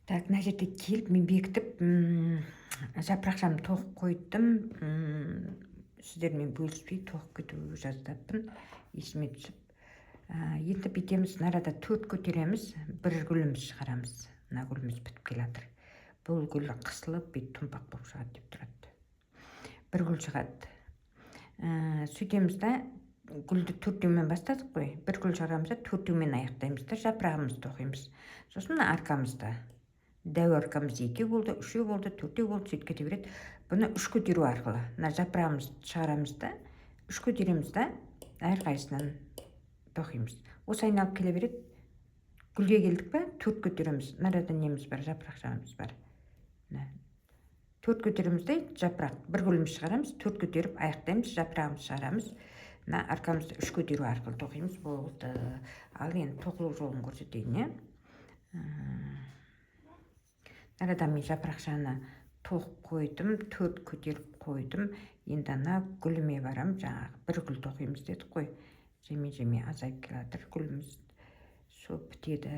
Так, мына жерде келіп мен бекітіп жапырақшамды тоқып қойдым. Сіздермен бөліспей тоқып кету жаздаппын, есіме түсіп. Енді бүйтеміз, арада 4 көтереміз, бір гүліміз шығарамыз. Мына гүліміз бітіп келатыр. Бұл гүл қысылып, бүйтіп томпақ болып шығады деп тұрады. Бір гүл шығады. Сөйтеміз да, гүлді 4-деумен бастадық қой. Бір гүл шығарамыз да 4-деумен аяқтаймыз да, жапырағымызды тоқимыз. Сосын арқамызда дәу арқамыз 2 болды, 3 болды, 4 болды, сөйтіп кете береді. Бұны 3 көтеру арқылы мына жапырағымызды шығарамыз да, 3 көтереміз да, әрқайсынан тоқимыз. Осы айналып келе береді. Гүлге келдік па, 4 көтереміз. Мынада неміз бар, жапырақшамыз бар. 4 көтереміз де, жапырақ бір гүліміз шығарамыз, 4 көтеріп аяқтаймыз, жапырағымызды шығарамыз. Мына арқамызды 3 көтеру арқылы тоқимыз. Болды. Ал енді тоқылу жолын көрсетейін. Арада мен жапырақшаны тоқып қойдым, 4 көтеріп қойдым. Енді ана гүліме барам, жаңағы бір гүл тоқимыз дедік қой. Жеме азайып келатыр гүліміз. Сол бітеді.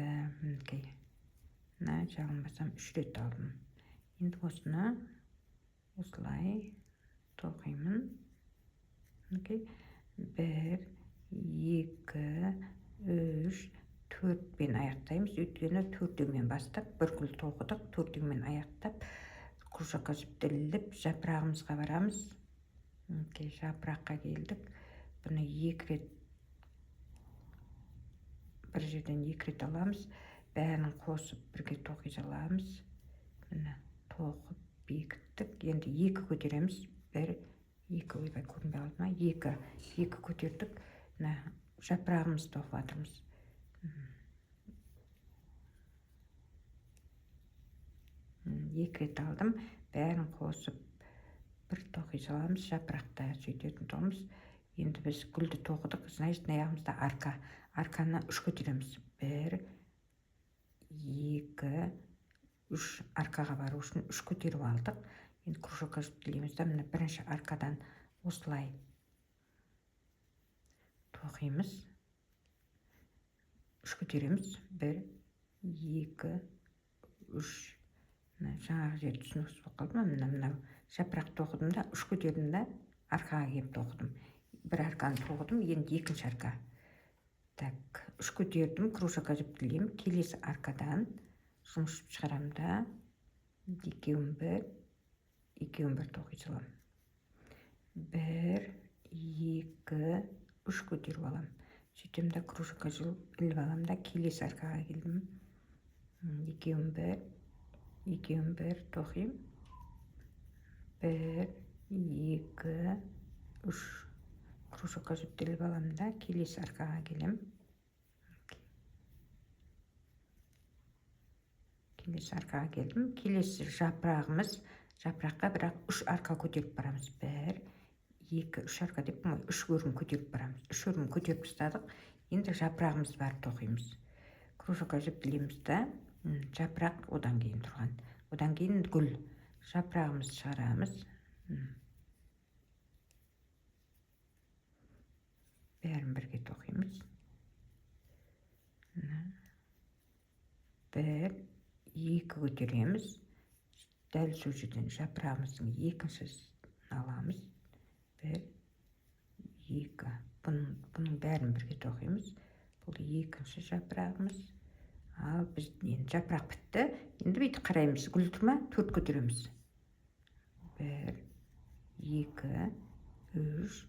Мына жағылмасам 3 рет алдым. Енді осыны осылай тоқимын. 1, 2, 3, 4-пен аяқтаймыз. Өйткені 4-деумен бастап, бір гүл тоқыдық, 4-деумен аяқтап, кружокқа жіптеліп, жапырағымызға барамыз. Жапыраққа келдік. Бұны 2 рет, бір жерден 2 рет аламыз. Бәрін қосып бірге тоқи аламыз. Бұны тоқып бекіттік. Енді 2 көтереміз. 1, 2 ойбай көрінбей қалды ма? 2 көтердік. Жапырағымызды тоқып жатырмыз. 2 рет алдым, бәрін қосып бір тоқи саламыз, жапырақта сөйтетін тоқымыз. Енді біз гүлді тоқыдық, значит, аяғымызда арқа. Арқаны 3 көтереміз. 1, 2, 3 арқаға бару үшін 3 көтеріп алдық. Енді кружокқа жіптелейміз да, мына бірінші арқадан осылай тоқимыз. 3 көтереміз. 1, 2, 3. Жаңағы жер түсініксіз болып қалды ма? Мына жапырақ тоқыдым да, 3 көтердім да, арқаға келіп тоқыдым. Бір арқаны тоқыдым, енді екінші арқа. Так, 3 көтердім, кружокқа жіптелеймін. Келесі арқадан жұмыс шығарам да, 2-1 тоқи салам. 1, 2, 3 көтеріп алам. Сөйтем да кружокқа іліп алам да, келесі арқаға келдім. 2-1 тоқим. 1, 2, 3 кружокқа жіптеліп алам да, келесі арқаға келем. Келесі арқаға келдім. Келесі жапырағымыз, жапыраққа бірақ 3 арқа көтеріп барамыз. 1, 2, 3 арқа деп қоймай, 3 өрім көтеріп барамыз. 3 өрім көтеріп тастадық. Енді жапырағымыз бар тоқимыз. Кружокқа жіптелейміз да, жапырақ одан кейін тұрған. Одан кейін гүл. Жапырағымызды шығарамыз. Бәрін бірге тоқимыз. 1, 2 көтереміз. Дәл сол жерден жапырағымыздың екіншісін аламыз. 1, 2. Бұның бәрін бірге тоқимыз. Бұл екінші жапырағымыз. Ал біз енді жапырақ бітті. Енді бүйті қараймыз. Гүл тұрма? 4 көтереміз. 1, 2, 3,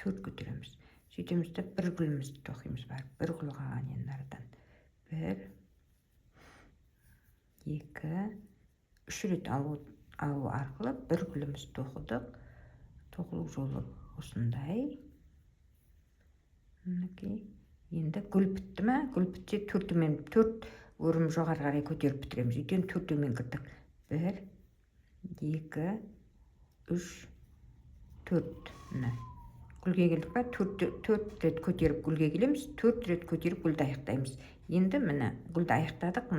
4 көтереміз. Сөйтеміз де бір гүлімізді тоқимыз бар. Бір гүл қалған енді арадан. 1, 2, 3 рет алу арқылы бір гүліміз тоқыдық. Тоқылу жолы осындай. Енді гүл бітті ма? Гүл бітсе 4 өрім жоғары қарай көтеріп бітіреміз. Үйден 4-деумен кірдік. 1, 2, 3, 4. Гүлге келдік па? 4 рет көтеріп гүлге келеміз. 4 рет көтеріп гүлді аяқтаймыз. Енді міне гүлді аяқтадық.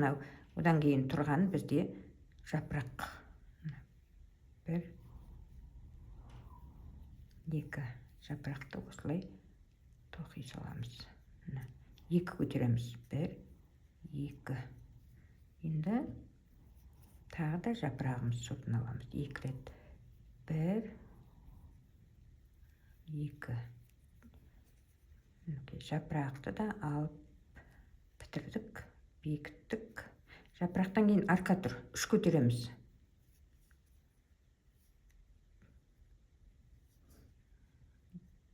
Одан кейін тұрған бізде жапырақ. 1, 2 жапырақты осылай тоқи саламыз. 2 көтереміз. 1, 2. Енді тағы да жапырағымыз сортын аламыз. 2 рет. 1, 2. Жапырақты да алып бітірдік, бекіттік. Жапырақтан кейін арқа тұр. 3 көтереміз.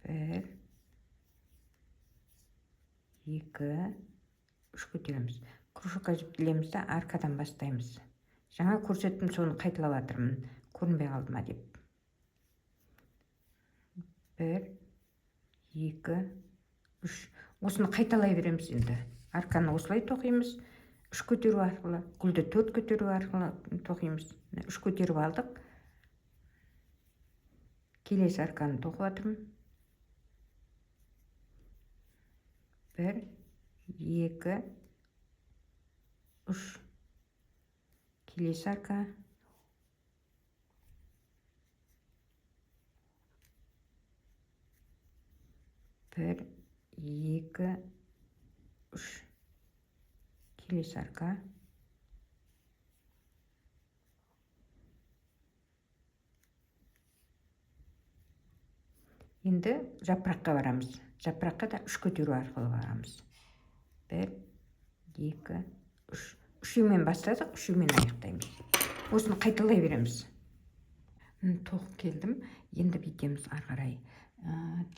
1, 2, 3 көтереміз. Кружокқа жіптілеміз де арқадан бастаймыз. Жаңа көрсеттім, соны қайталап жатырмын. Көрінбей қалды ма деп. 1, 2, 3. Осыны қайталай береміз енді. Арқаны осылай тоқимыз. 3 көтеру арқылы, гүлді 4 көтеру арқылы тоқимыз. 3 көтеріп алдық. Келесі арқаны тоқып жатырмын. 1, 2, 3. Келесі арқа. 1, 2, 3. Келесі арқа. Енді жапыраққа барамыз. Жапыраққа да 3 көтеру арқылы барамыз. 1, 2, 3. Үшеумен бастадық, үшеумен аяқтаймыз. Осыны қайталай береміз. Тоқып келдім. Енді бүйтеміз ары қарай.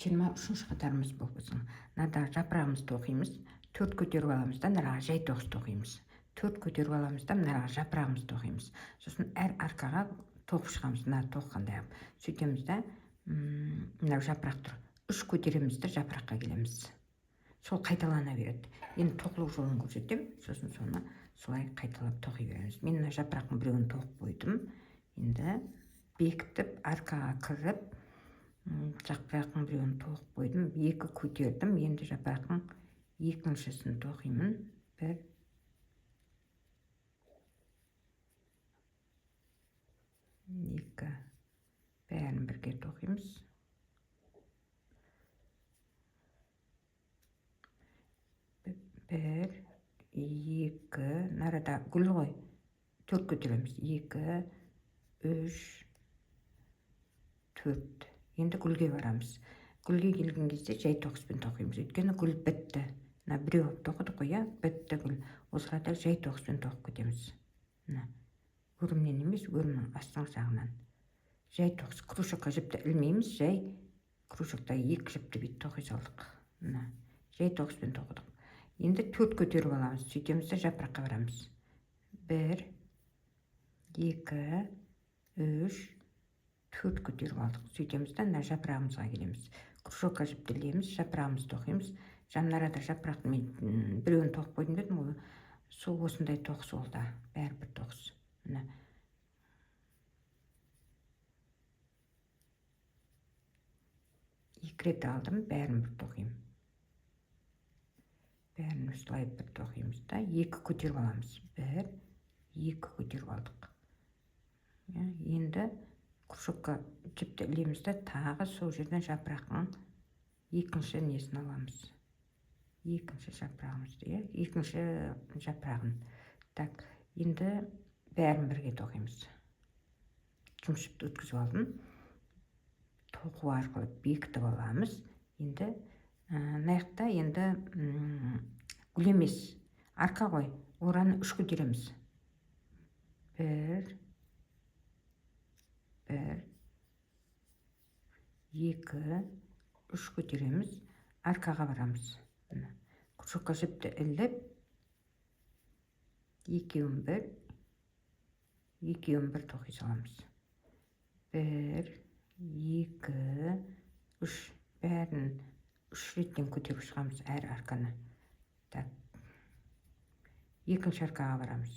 23-ші қатарымыз бұл біздің. Мынада жапырағымызды тоқимыз. 4 көтеріп аламыз да, мынаға жай тоқыс тоқимыз. 4 көтеріп аламыз да, мынаға жапырағымызды тоқимыз. Сосын әр арқаға тоқып шығамыз. Мына тоққандай. Сөйтеміз да, мына жапырақ тұр. 3 көтереміз де жапыраққа келеміз. Сол қайталана береді. Енді тоқылу жолын көрсетем. Сосын соны солай қайталап тоқи береміз. Мен мына жапырақтың біреуін тоқып қойдым. Енді бекітіп, арқаға кіріп, жапырақтың біреуін тоқып қойдым. 2 көтердім. Енді жапырақтың екіншісін тоқимын. 1, 2. Бәрін бірге тоқимыз. 1, 2. Нарада гүл ғой. 4 көтереміз. 2, 3, 4. Енді гүлге барамыз. Гүлге келген кезде жай тоқыспен тоқимыз. Өйткені гүл бітті. Мына біреу тоқыдық қой, бітті гүл. Осыға да жай тоқыспен тоқып кетеміз. Өрімнен емес, өрімнің астың жағынан. Жай тоқыс. Кружокқа жіпті ілмейміз, жай кружокта 2 жіпті бейт тоқи салдық. Жай тоқыспен тоқыдық. Енді 4 көтеріп аламыз. Сөйтеміз де жапыраққа барамыз. 1, 2, 3, 4 көтеріп алдық. Сөйтеміз де жапырағымызға келеміз. Кружокқа жіптілеміз, жапырағымызды тоқимыз. Жанарада жапырақтың мен біреуін тоқып қойдым дедім ғой. Сол осындай тоқыс ол да. Бәрі бір тоқыс. 2 рет алдым, бәрін бір тоқимын. Бәрін осылай бір тоқимыз да, 2 көтеріп аламыз. 1, 2 көтеріп алдық. Енді кружокқа жіпті ілеміз де, тағы сол жерден жапырақтың екінші несін аламыз. Екінші жапырағымызды, екінші жапырағын. Так, енді бәрін бірге тоқимыз. Жұмыс жіпті өткізіп алдым. Тоқу арқылы бекітіп аламыз. Енді наяқта енді гүл емес, арқа ғой. Ораны 3 көтереміз. 1, 2, 3 көтереміз. Арқаға барамыз. Кружокқа жіпті іліп, екеуін бір тоқи саламыз. 1, 2, 3. Бәрін 3 реттен көтеріп шығамыз әр арқаны. Так. Екінші арқаға барамыз.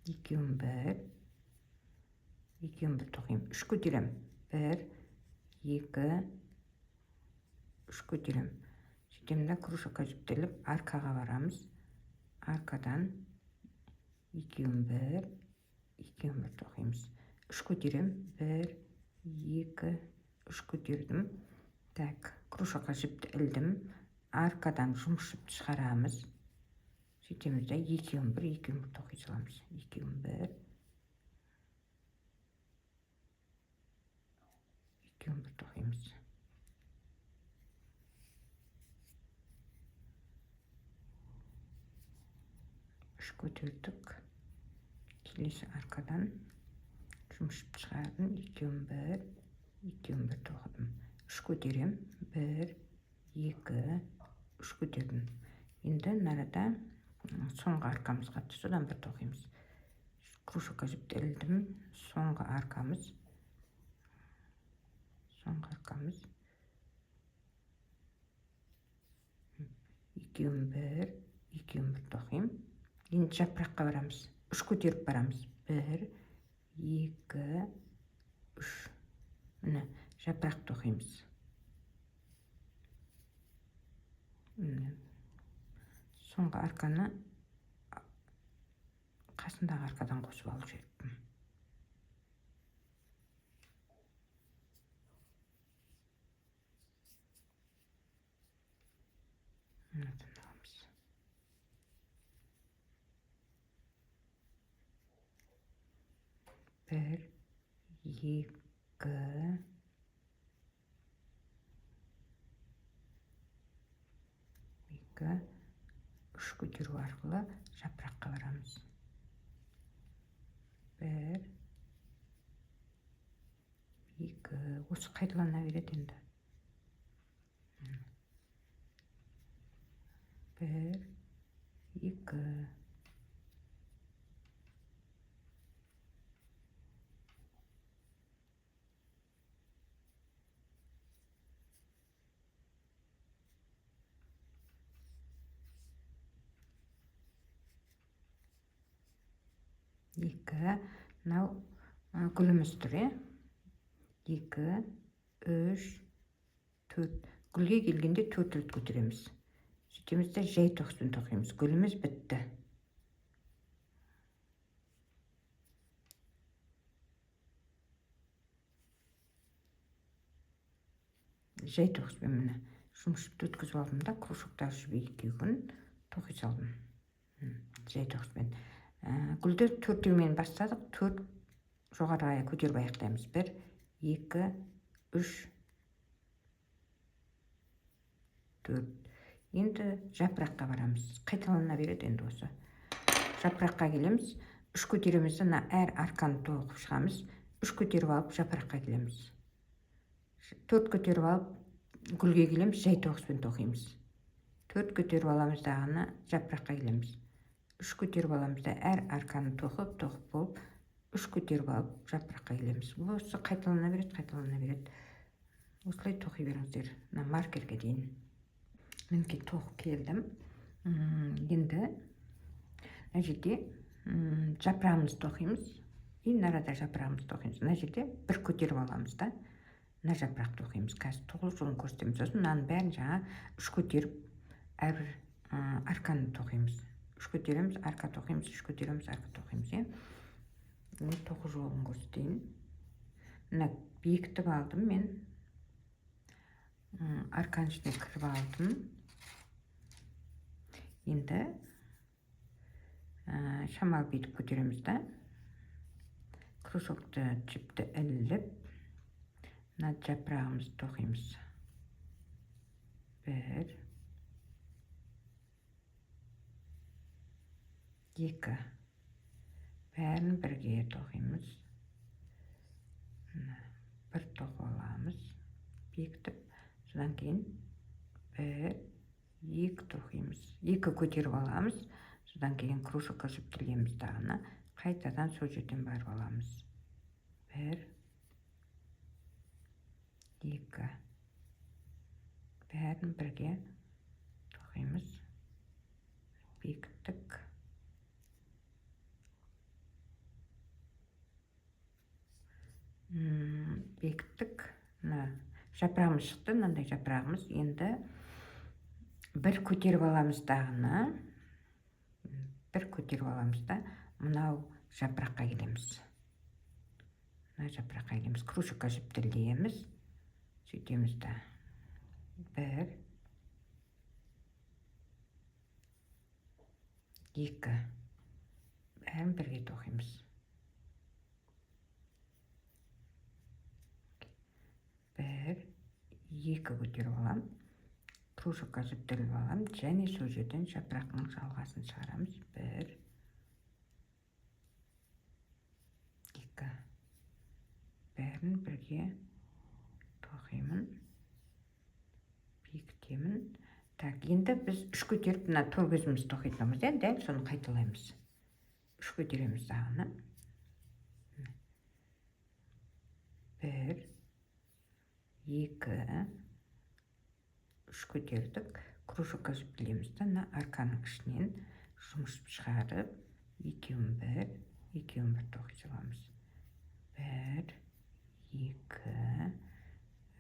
Екеуін бір тоқимын. 3 көтерем. 1, 2, 3 көтерем. Сөйтемді кружокқа жіптеліп, арқаға барамыз. Арқадан екеуін бір тоқимыз. 3 көтерем. 1, 2, 3 көтердім. Так, кружокқа жіпті ілдім. аркадан жұмшып шығарамыз. Сөйтеміз да 2-1 тоқи саламыз. 2-1 тоқимыз. Үш көтердік. Келесі аркадан жұмшып шығардым. 2-1 тоқыдым. Үш көтерем. 1, 2, 3 көтердім. Енді нарада соңғы аркамыз қатты, содан бір тоқимыз. Кружокқа жіптелдім. Соңғы аркамыз. 2-1 тоқим. Енді жапыраққа барамыз. 3 көтеріп барамыз. 1, 2, 3. Міне, жапырақ тоқимыз. Соңғы арканы қасындағы аркадан қосып алып жүріппін. Bir, 2, 3 көтеру арқылы жапыраққа барамыз. 1, 2, осы қайталана береді енді. 1, 2. Мынау гүліміз тұр, 2, 3, 4. Гүлге келгенде 4 рет көтереміз. Сөйтеміз де жай тоқыспен тоқимыз. Гүліміз бітті. Жай тоқыспен міне жұмшып өткізіп алдым да, кружокта жүріп 2 күн тоқи салдым. Жай тоқыспен. Гүлді 4-еумен бастадық, 4 жоғарыға көтеріп аяқтаймыз. 1, 2, 3, 4. Енді жапыраққа барамыз. Қайталана береді енді осы. Жапыраққа келеміз. 3 көтереміз, әр арканы тоқып шығамыз. 3 көтеріп алып жапыраққа келеміз. 4 көтеріп алып гүлге келеміз, жай тоқыспен тоқимыз. 4 көтеріп аламыз дағыны жапыраққа келеміз. 3 көтеріп аламыз да әр арканы тоқып болып, 3 көтеріп алып жапыраққа келеміз. Осы қайталана береді. Осылай тоқи беріңіздер. Маркерге дейін. Мінекей тоқып келдім. Енді мына жерде жапырағымызды тоқимыз. Арада жапырағымызды тоқимыз. Мына жерде бір көтеріп аламыз да, мына жапырақты тоқимыз. Қазір тоқылу жолын көрсетеміз. Сосын мынаның бәрін жаңа 3 көтеріп әрбір арканы тоқимыз. 3 көтереміз, арка тоқимыз, 3 көтереміз, арка тоқимыз. Мен тоқу жолын көрсетейін. Мына бекітіп алдым мен. Арканың ішіне кіріп алдым. Енді шамал бетіп көтереміз да. Кружокты жіпті іліп, мына жапырағымызды тоқимыз. 1, 2. Бәрін бірге тоқимыз. Бір тоқып аламыз. Бекітіп, содан кейін 1, 2 тоқимыз. 2 көтеріп аламыз. Содан кейін кружокқа жіптелгенбіз дағыны. Қайтадан сол жерден барып аламыз. 1, 2. Бәрін бірге тоқимыз. Бекіттік. Бекіттік. Жапырағымыз шықты, мынандай жапырағымыз. Енді бір көтеріп аламыз дағыны. Бір көтеріп аламыз да, мынау жапыраққа келеміз. Мына жапыраққа келеміз. Кружокқа жіптелдейміз. Сөйтеміз да. 1, 2. Бәрін бірге тоқимыз. 1, 2 көтеріп алам. Кружокқа жүктеліп алам. Және сол жерден жапырақтың жалғасын шығарамыз. 1, 2. Бәрін бірге тоқимын. Бекітемін. Так, енді біз 3 көтеріп, мына тор көзімізді тоқитынымыз, дәл соны қайталаймыз. 3 көтереміз дағыны. 1, 2, 3 көтердік. Кружокқа жүктелеміз да, мына арканың ішінен жұмысып шығарып, 2-1, 2-1 тоқи саламыз. 1, 2,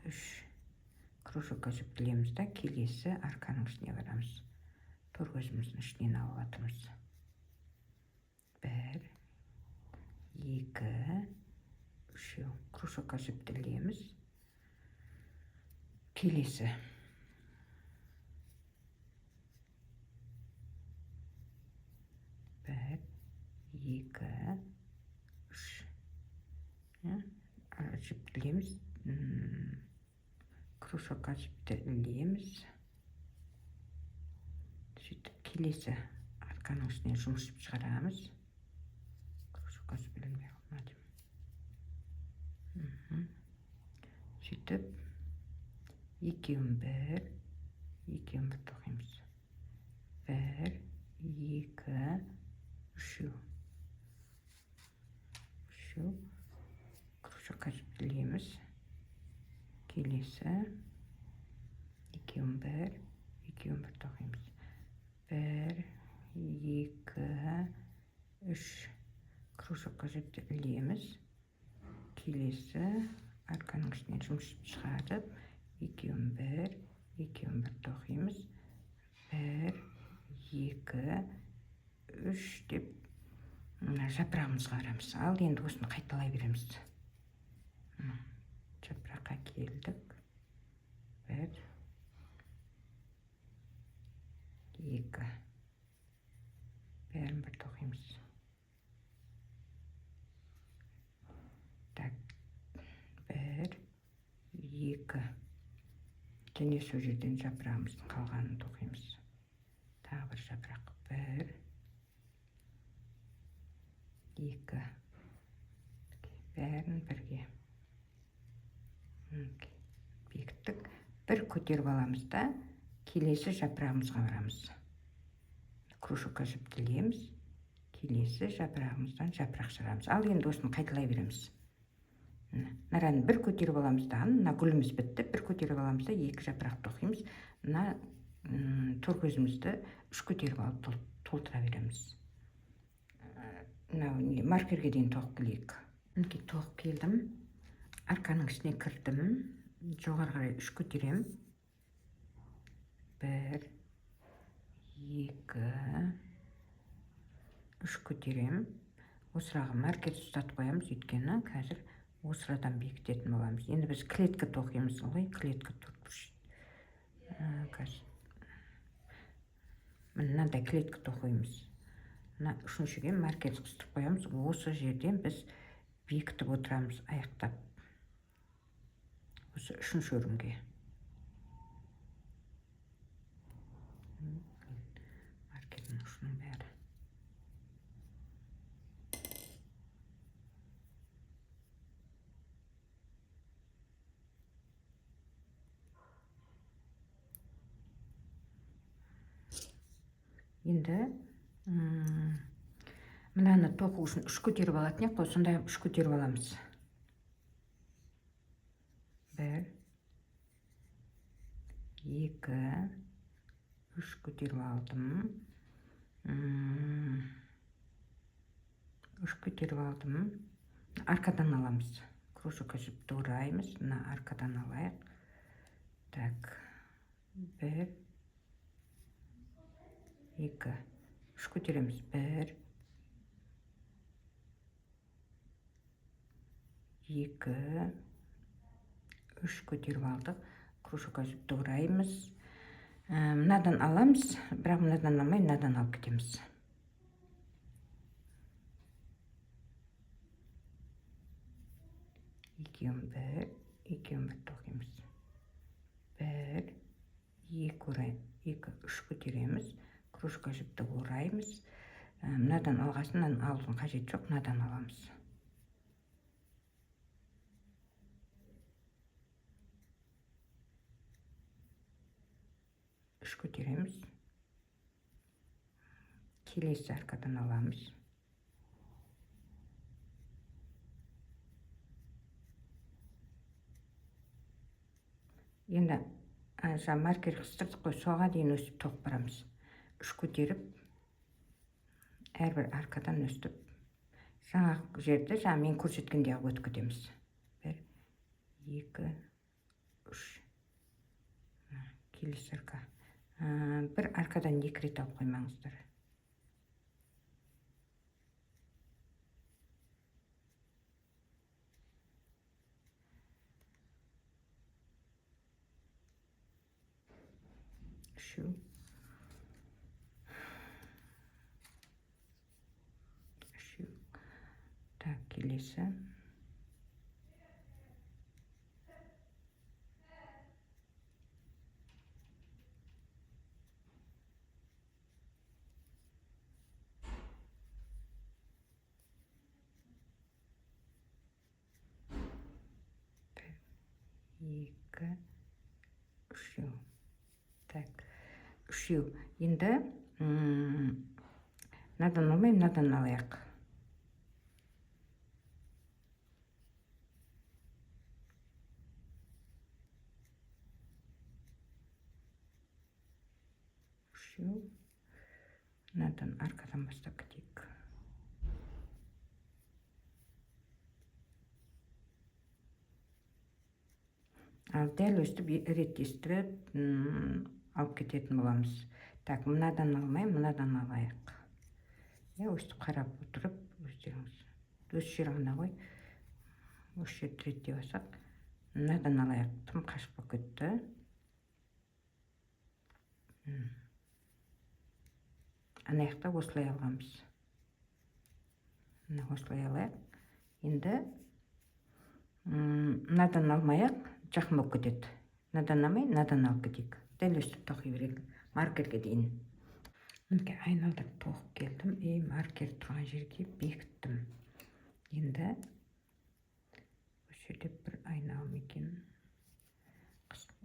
3. Кружокқа жүктелеміз да, келесі арканың ішіне барамыз. Тор көзіміздің ішінен алып атымыз. 1, 2, 3. Кружокқа жүктелеміз. Келесі. 1, 2, 3. Жүктелеміз. Кружокқа жүктелеміз. Сөйтіп келесі арканың ішінен жұмысып шығарамыз. Кружокқа жүктелмей қалмады. Сөйтіп 2-1, 2-1 тоқимыз. 1, 2, 3. Кружокқа жүктелеміз. Келесі 2-1, 2-1 тоқимыз. 1, 2, 3. Кружокқа жүктелеміз. Келесі арканың ішінен жұмысып шығарып, 2-1, 2-1 тоқимыз. 1, 2, 3 деп жапырағымызға қарамыз. Ал енді осыны қайталай береміз. Жапыраққа келдік. 1, 2. Бәрін бір тоқимыз. Так, 1, 2. Және сол жерден жапырағымыздың қалғанын тоқимыз. Тағы бір жапырақ. 1, 2. Бәрін бірге. Бекіттік. Бір көтеріп аламыз да, келесі жапырағымызға барамыз. Кружокқа жүктелеміз. Келесі жапырағымыздан жапырақ шығарамыз. Ал енді осыны қайталай береміз. Нараны бір көтеріп аламыз да, мына гүліміз бітті. Бір көтеріп аламыз да, 2 жапырақ тоқимыз. Мына тор көзімізді 3 көтеріп алып толтыра береміз. Маркерге дейін тоқып келейік. Тоқып келдім. Арканың ішіне кірдім. Жоғары қарай 3 көтерем. 1, 2, 3 көтерем. Осыраға маркер ұстатып қоямыз, өйткені қазір осырадан бекітетін боламыз. Енді біз клетка тоқимыз ғой, клетка тұрпыш. Мынандай клетка тоқимыз. Мына үшіншіге маркер ұстатып қоямыз. Осы жерден біз бекітіп отырамыз, аяқтап. Осы үшінші өрімге. Маркердің ұшының бәрі. Енді мынаны тоқу үшін 3 көтеріп алатын ек қой, сондай 3 көтеріп аламыз. 1, 2, 3 көтеріп алдым. 3 көтеріп алдым. Аркадан аламыз. Кружокқа жіпті ораймыз. Мына аркадан алайық. Так. 1, 2, 3 көтереміз. 1, 2, 3 көтеріп алдық. Кружокқа жіпті ораймыз. Мынадан аламыз, бірақ мынадан алмай, мынадан алып кетеміз. екеуін бір тоқимыз. 1, 2, 3 көтереміз. Кружка жіпті ораймыз. Мынадан алғасын, алудың қажет жоқ, мынадан аламыз. Үш көтереміз. Келесі арқадан аламыз. Енді маркер қыстырдық қой, соға дейін өстіп тоқ барамыз. Үш көтеріп, әрбір арқадан өстіп, жаңа жерді мен көрсеткенде өтіп кетеміз. 1, 2, 3. Келесі арқа. Бір арқадан 2 рет алып қоймаңыздар. Şu. Так, келесі. Екі, үшеу. Так, үшеу. Енді мынадан алмай, мынадан алайық. Үшеу. Мынадан арқадан бастап кетейік. Ал дәл өстіп рет естіріп алып кететін боламыз. Так, мынадан алмай, мынадан алайық. Өстіп қарап отырып, өздеріңіз. Өз жер ғана ғой. Өз жер ретте басақ. Мынадан алайық. Тым қашып болып кетті. Анаяқта осылай алғанбыз. Осылай алайық. Енді мынадан алмайық, жақын болып кетеді. Мынадан алмай, мынадан алып кетейік. Дәл өстіп тоқи берейік. Маркерге дейін. Мінекей айналдырып тоқып келдім. Маркер тұрған жерге бекіттім. Енді осы жерде бір айналым екен. Қыстып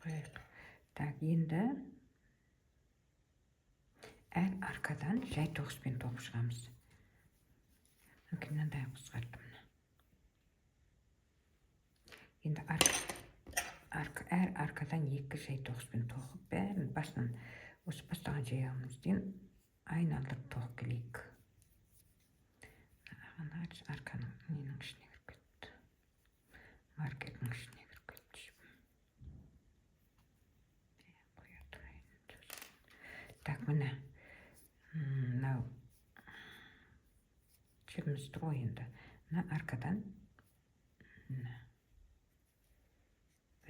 қойайық. Так, енді әр арқадан жай тоғыспен тоқып шығамыз. Мынандай қысқарттым. Енді әр арқадан 2 жай тоғыспен тоқып, бәрін басынан осы бастаған жайымыздан айналдырып тоқып келейік. Арқаның ненің ішіне кіріп кетті. Маркердің ішіне кіріп кетті. Қоя тұрайын. Так, мына жібіміз тұр ғой енді. Мына арқадан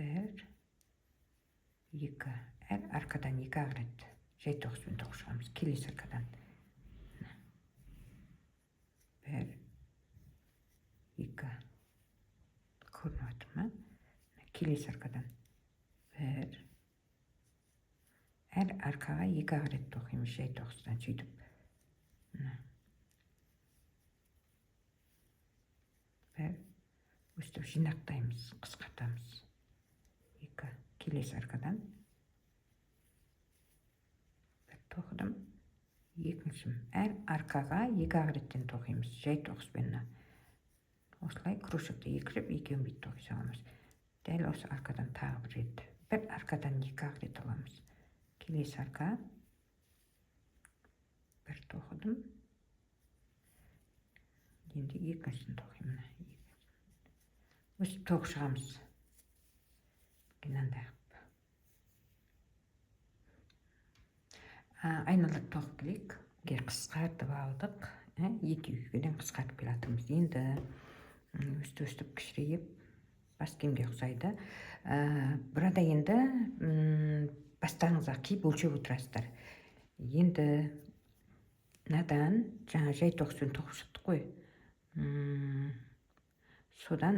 1, 2. Әр арқадан 2 ағырет. Жай тоғыспен тоқып шығамыз. Келесі арқадан. 1, 2. Көрініп отыр ма? Келесі арқадан. 1. Әр арқаға 2 ағырет тоқимыз. Жай тоғыстан сөйтіп. 1. Өстіп жинақтаймыз, қысқартамыз. 2. Келесі арқадан. 1 тоқыдым. Екіншім. Әр арқаға 2 ағыреттен тоқимыз. Жай тоғыспен. Осылай кружокты екіліп, екеуін бет тоқи саламыз. Дәл осы арқадан тағы бір рет. Бір арқадан 2 ағырет аламыз. Келесі арқа. 1 тоқыдым. Енді екіншісін тоқимын. Өстіп тоқып шығамыз. Мынандай айналдырып тоқып келейік. Қысқартып алдық. 2-2-ден қысқартып келатырмыз. Енді өстіп кішірейіп бас киімге ұқсайды. Burada енді бастарыңызға киіп өлшеп отырасыздар. Енді мынадан жаңа жай тоқыспен тоқып шықтық қой. содан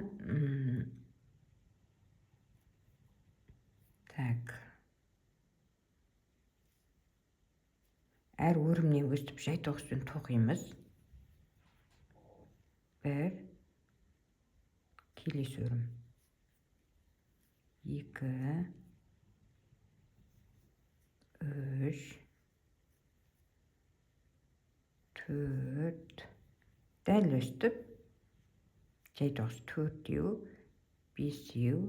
так әр өрімнен өстіп жай тоғызбен тоқимыз. Бір келесі өрім, 2 3 4 дәл өстіп жай тоғыз, 4-еу, 5-еу,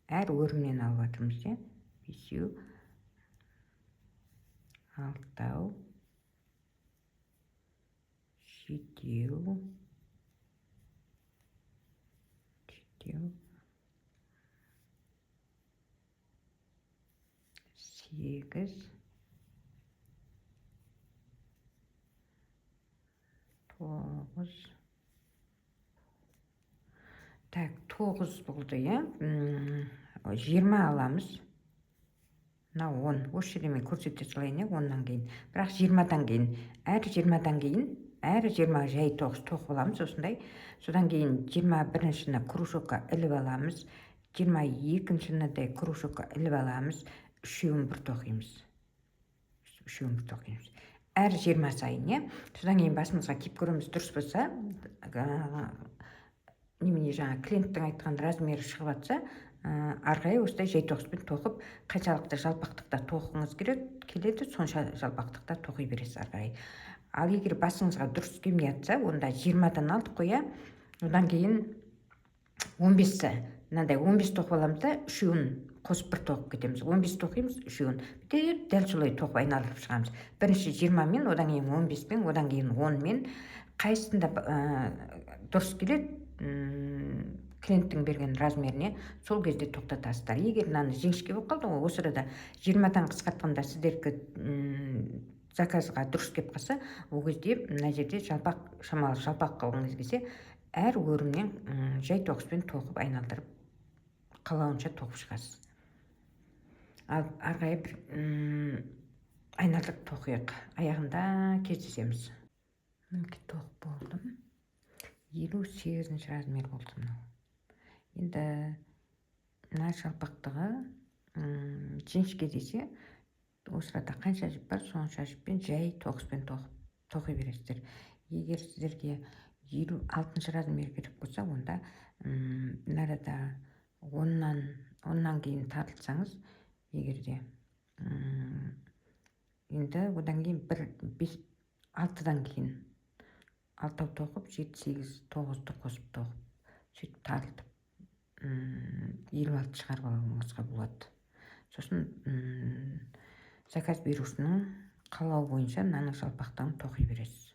әр өрімнен алып жатырмыз, 5-еу, 6-ау, 7-еу, 8, 9. Так, 9 болды, 20 аламыз. Мына 10. Осы жерде мен көрсете салайын, 10-нан кейін. Бірақ 20-дан кейін, әр 20 жай тоқып аламыз осындай. Содан кейін 21-шіні кружокқа іліп аламыз. 22-шіні де кружокқа іліп аламыз. Үшеуін бір тоқимыз. Әр 20 сайын, Содан кейін басымызға киіп көреміз, дұрыс болса, немене жаңа клиенттің айтқан размері шығып жатса, арғай осылай жай тоғызбен тоқып, қаншалықты жалпақтықта тоқыңыз келеді, сонша жалпақтықта тоқи бересіз арғай. Ал егер басыңызға дұрыс келмей жатса, онда 20-дан алдық қоя, одан кейін 15-сі, мынандай 15 тоқып аламыз да, үшеуін қосып бір тоқып кетеміз. 15 тоқимыз, үшеуін. Дәл солай тоқып айналдырып шығамыз. Бірінші 20-мен, одан кейін 15-мен, одан кейін 10-мен. Қайсында дұрыс келеді, клиенттің берген размеріне, сол кезде тоқтатасыздар. Егер мынаны жіңішке болып қалды, осы арада 20-дан қысқартқанда сіздерге заказға дұрыс келіп қалса, ол кезде мына жерде шамалы жалпақ қылғыңыз келсе, әр өрімнен жай тоғызбен тоқып айналдырып, қалауынша тоқып шығасыз. Ал арғай бір айналдырып тоқиық. Аяғында кездесеміз. Мінекей тоқып болдым. 58-ші размер болды мынау. Енді мына жалпақтығы жіңішке десе, осы арада қанша жіп бар, сонша жіппен жай тоғызбен тоқи бересіздер. Егер сіздерге 56-ші размер керек болса, онда мына арада 10-нан кейін тартылсаңыз, егерде енді одан кейін 6-дан кейін 6-ау тоқып, 7, 8, 9-ды қосып тоқып, сөйтіп тартылып 56 шығарып алуыңызға болады. Сосын заказ берушінің қалауы бойынша мынаның жалпақтығын тоқи бересіз.